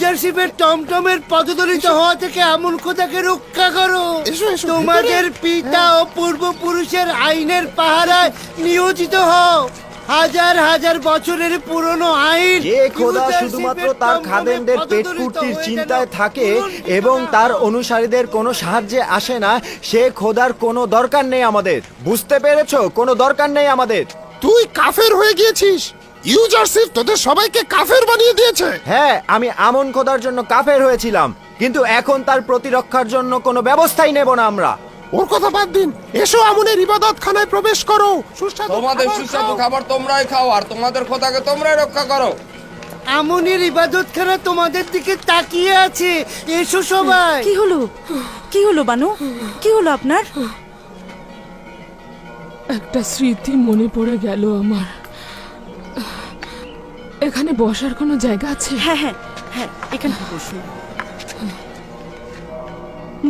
ইউজারশিপের টমটমের পদদলিত হওয়া থেকে আমুন খোদাকে রক্ষা করো। তোমাদের পিতা ও পূর্বপুরুষের আইনের পাহারায় নিয়োজিত হও। হাজার হাজার বছরের পুরনো আইন। যে খোদা শুধুমাত্র তার খাদেমদের পেট পূর্তির চিন্তায় থাকে এবং তার অনুসারীদের কোনো সাহায্যে আসে না, সে খোদার কোনো দরকার নেই আমাদের। বুঝতে পেরেছো? কোনো দরকার নেই আমাদের। তুই কাফের হয়ে গিয়েছিস। ইউজারশিপ তোদের সবাইকে কাফের বানিয়ে দিয়েছে। হ্যাঁ, আমি আমন খোদার জন্য কাফের হয়েছিলাম, কিন্তু এখন তার প্রতিরক্ষার জন্য কোনো ব্যবস্থাই নেব না আমরা। ওর কথা বাদ দিন, এসো আমনের ইবাদতখানায় প্রবেশ করো। তোমাদের সুস্বাদু খাবার তোমরাই খাও আর তোমাদের খোদাকে তোমরাই রক্ষা করো। আমনের ইবাদতখানা তোমাদের দিকে তাকিয়ে আছে। এসো সবাই। কি হলো? কি হলো বানু? কি হলো আপনার? একটা স্মৃতি মনে পড়ে গেল আমার। এখানে বসার কোনো জায়গা আছে? হ্যাঁ হ্যাঁ হ্যাঁ, এখানে বসুন।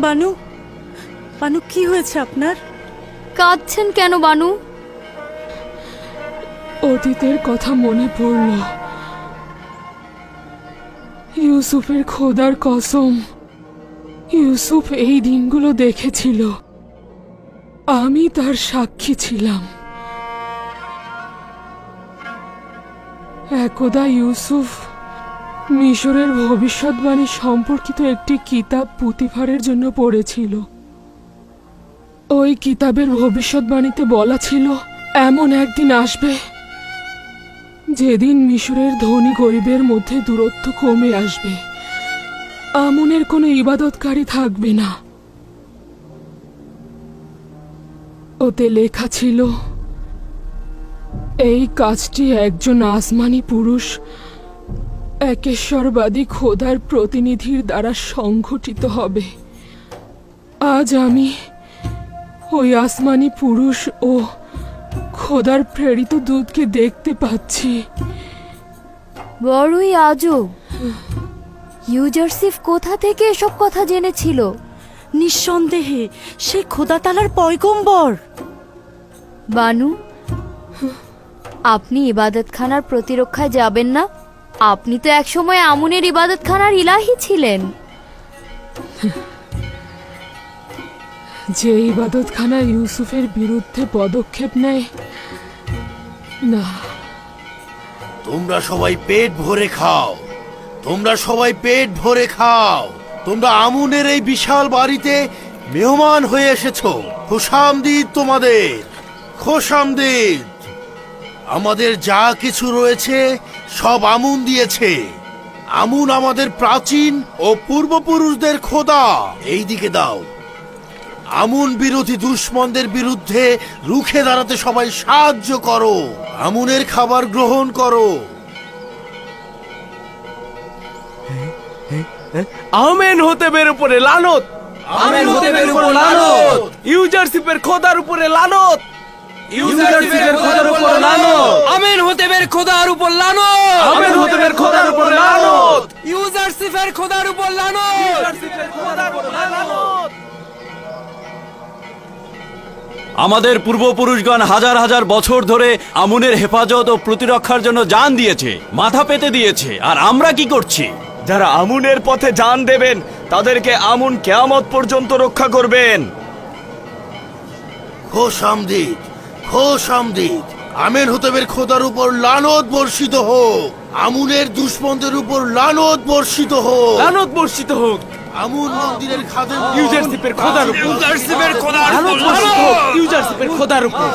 বানু, বানু কি হয়েছে আপনার? কাঁদছেন কেন বানু? অতীতের কথা মনে পড়ল। ইউসুফের খোদার কসম, ইউসুফ এই দিনগুলো দেখেছিল, আমি তার সাক্ষী ছিলাম। একদা ইউসুফ মিশরের ভবিষ্যৎবাণী সম্পর্কিত একটি কিতাব পুতিফারের জন্য পড়েছিল। ওই কিতাবের ভবিষ্যৎবাণীতে বলা ছিল, এমন একদিন আসবে যেদিন মিশরের ধনী গরিবের মধ্যে দূরত্ব কমে আসবে, আমনের কোনো ইবাদতকারী থাকবে না। ওতে লেখা ছিল, এই কাজটি একজন আসমানি পুরুষ একেশ্বরবাদী খোদার প্রতিনিধির দ্বারা সংঘটিত হবে। আজ আমি ওই আসমানি পুরুষ ও খোদার প্রেরিত দূতকে দেখতে পাচ্ছি। বড়ই আজব। ইউজারশিপ কোথা থেকে এসব কথা জেনেছিল? নিঃসন্দেহে সে খোদা তালার পয়গম্বর। বানু, আপনি ইবাদতখানার প্রতিরক্ষায় যাবেন না? আপনি তো একসময় আমুনের ইবাদতখানার ইলাহি ছিলেন। যে ইবাদতখানা ইউসুফের বিরুদ্ধে পদক্ষেপ নেয় না। তোমরা সবাই পেট ভরে খাও, তোমরা সবাই পেট ভরে খাও। তোমরা আমুনের এই বিশাল বাড়িতে মেহমান হয়ে এসেছো। খোশামদিদ তোমাদের, খোশামদিদ। আমাদের যা কিছু রয়েছে সব আমুন দিয়েছে। আমুন আমাদের প্রাচীন ও পূর্বপুরুষদের খোদা। এই দিকে দাও। আমুন বিরোধী দুশমনদের বিরুদ্ধে রুখে দাঁড়াতে সবাই সাহায্য করো। আমুনের খাবার গ্রহণ করো। আমেন হোতেবের উপরে লানত, আমেন হোতেবের উপর লানত, ইউজারশিপের খোদার উপরে লানত, ইউজারশিপের খোদার উপর লানত, আমেন হোতেবের খোদার উপর লানত, আমেন হোতেবের খোদার উপর লানত, ইউজারশিপের খোদার উপর লানত, ইউজারশিপের খোদার উপর লানত। আমাদের পূর্বপুরুষগণ হাজার হাজার বছর ধরে আমুনের হেফাজত ও প্রতিরক্ষার জন্য জান দিয়েছে, মাথা পেতে দিয়েছে। আর আমরা কি করছি? যারা আমুনের পথে জান দেবেন তাদেরকে আমুন কিয়ামত পর্যন্ত রক্ষা করবেন। খোশামদিদ, খোশামদিদ। আমেন হোতেবের খোদার উপর লানত বর্ষিত হোক। আমুনের দুশমনদের উপর লানত বর্ষিত হোক। লানত বর্ষিত হোক। আমুন মন্দিরের খাদেম ইউজারশিপের খোদার উপর, ইউজারশিপের খোদার উপর লানত বর্ষিত হোক। ইউজারশিপের খোদার উপর।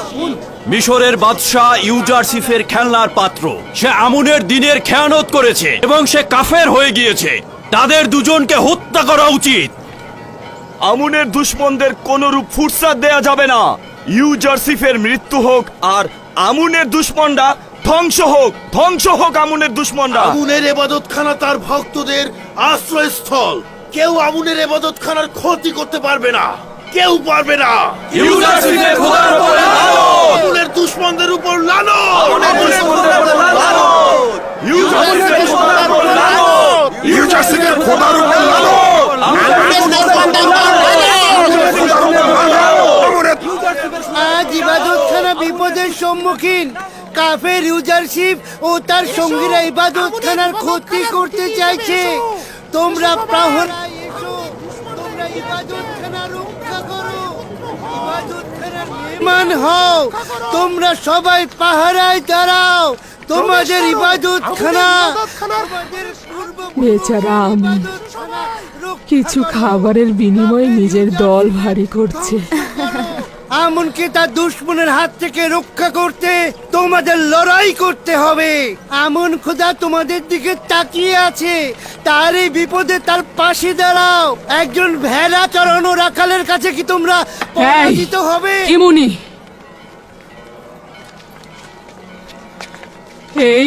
মিশরের বাদশাহ ইউজারশিফের খেলনার পাত্র। সে আমুনের দিনের খেয়ানত করেছে এবং সে কাফের হয়ে গিয়েছে। তাদের দুজনকে হত্যা করা উচিত। আমুনের দুশমনদের কোন রূপ ফুরসাত দেয়া যাবে না। ইউজারশিফের মৃত্যু হোক আর আমুনের দুশমনরা ধ্বংস হোক। ধ্বংস হোক আমুনের দুশমনরা। আমুনের ইবাদতখানা তার ভক্তদের আশ্রয়স্থল। কেউ আমুনের ইবাদতখানার ক্ষতি করতে পারবে না, কেউ পারবে না। ইউজারশিপের খোদার উপর লানত, আমুনের দুশমনদের উপর লানত, আমুনের দুশমনদের উপর লানত, ইউজারশিপের খোদার উপর লানত, ইউজারশিপের খোদার উপর লানত। আজ ইবাদতখানা বিপদের সম্মুখীন। কাফের ইউজারশিপ ও তার সঙ্গীরা ইবাদতখানার ক্ষতি করতে চাইছে। তোমরা প্রহরায় এসো, তোমরা ইবাদতখানা রক্ষা করো, ইবাদতখানার মেহমান হও, তোমরা সবাই পাহারায় দাঁড়াও, তোমাদের ইবাদতখানা, তোমাদের পূর্বপুরুষের বেচারা আমুন ইবাদতখানা রক্ষা কিছু করো। খাবারের বিনিময়ে নিজের দল ভারী করছে। আমনকে তার দুশ্মনের হাত থেকে রক্ষা করতে তোমাদের লড়াই করতে হবে। আমন খোদা তোমাদের দিকে তাকিয়ে আছে, তার এই বিপদে তার পাশে দাঁড়াও। একজন ভেড়া চড়ানো রাখালের কাছে কি তোমরা পরাজিত হবে? ইমুনি এই